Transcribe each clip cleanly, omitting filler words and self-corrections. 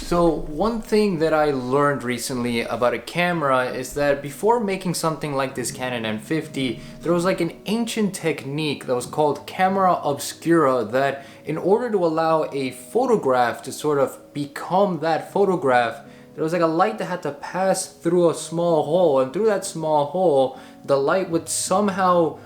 So one thing that I learned recently about a camera is that before making something like this Canon M50, there was like an ancient technique that was called camera obscura, that in order to allow a photograph to sort of become that photograph, there was like a light that had to pass through a small hole, and through that small hole, the light would somehow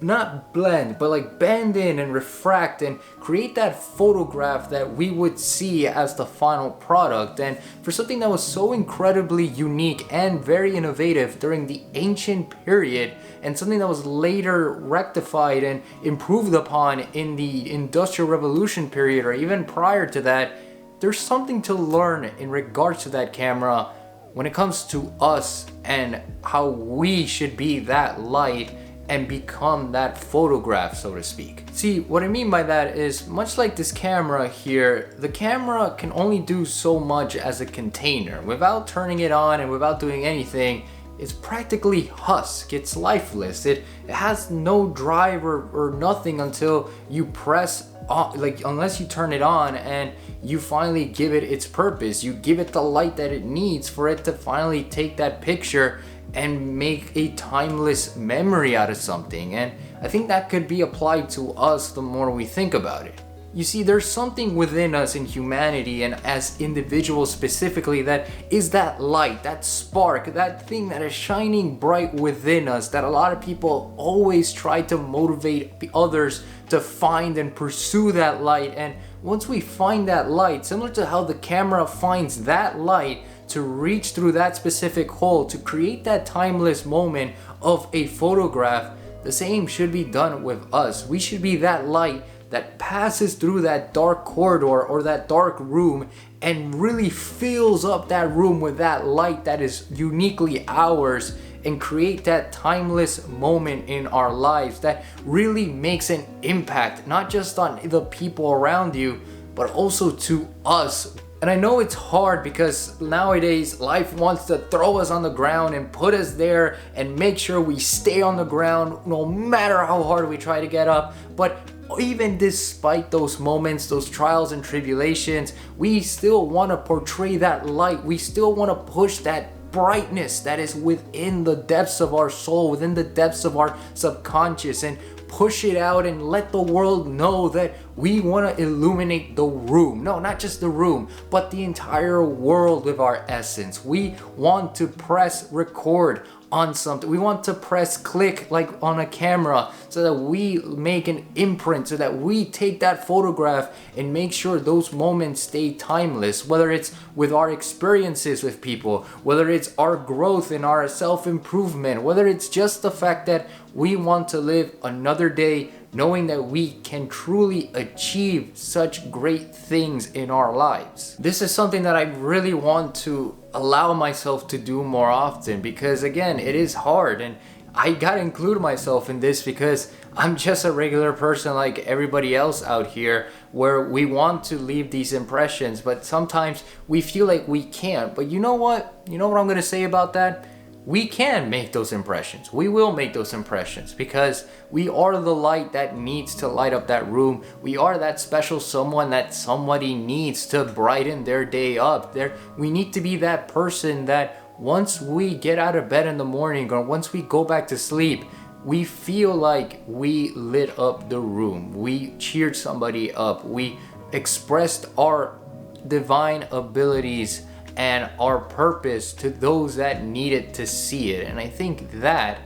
not blend, but like bend in and refract and create that photograph that we would see as the final product. And for something that was so incredibly unique and very innovative during the ancient period, and something that was later rectified and improved upon in the Industrial Revolution period or even prior to that, there's something to learn in regards to that camera when it comes to us and how we should be that light and become that photograph, so to speak. See, what I mean by that is, much like this camera here, the camera can only do so much as a container. Without turning it on and without doing anything, it's practically husk, it's lifeless. It has no drive or nothing until you press on, like unless you turn it on and you finally give it its purpose. You give it the light that it needs for it to finally take that picture and make a timeless memory out of something. And I think that could be applied to us the more we think about it. You see, there's something within us in humanity and as individuals specifically that is that light, that spark, that thing that is shining bright within us, that a lot of people always try to motivate others to find and pursue that light. And once we find that light, similar to how the camera finds that light to reach through that specific hole to create that timeless moment of a photograph, the same should be done with us. We should be that light that passes through that dark corridor or that dark room and really fills up that room with that light that is uniquely ours, and create that timeless moment in our lives that really makes an impact, not just on the people around you, but also to us. And I know it's hard because nowadays life wants to throw us on the ground and put us there and make sure we stay on the ground no matter how hard we try to get up. But even despite those moments, those trials and tribulations, we still want to portray that light. We still want to push that brightness that is within the depths of our soul, within the depths of our subconscious, and push it out and let the world know that we want to illuminate the room. No, not just the room, but the entire world with our essence. We want to press record on something. We want to press click like on a camera so that we make an imprint, so that we take that photograph and make sure those moments stay timeless, whether it's with our experiences with people, whether it's our growth and our self-improvement, whether it's just the fact that we want to live another day knowing that we can truly achieve such great things in our lives. This is something that I really want to allow myself to do more often, because again, it is hard, and I gotta include myself in this because I'm just a regular person like everybody else out here, where we want to leave these impressions, but sometimes we feel like we can't. But you know what? You know what I'm gonna say about that? We can make those impressions. We will make those impressions because we are the light that needs to light up that room. We are that special someone that somebody needs to brighten their day up. We need to be that person that once we get out of bed in the morning or once we go back to sleep, we feel like we lit up the room. We cheered somebody up. We expressed our divine abilities and our purpose to those that needed to see it. And I think that,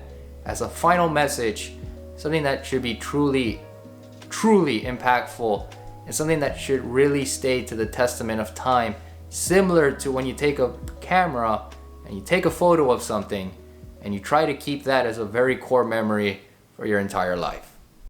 as a final message, something that should be truly impactful and something that should really stay to the testament of time, similar to when you take a camera and you take a photo of something and you try to keep that as a very core memory for your entire life.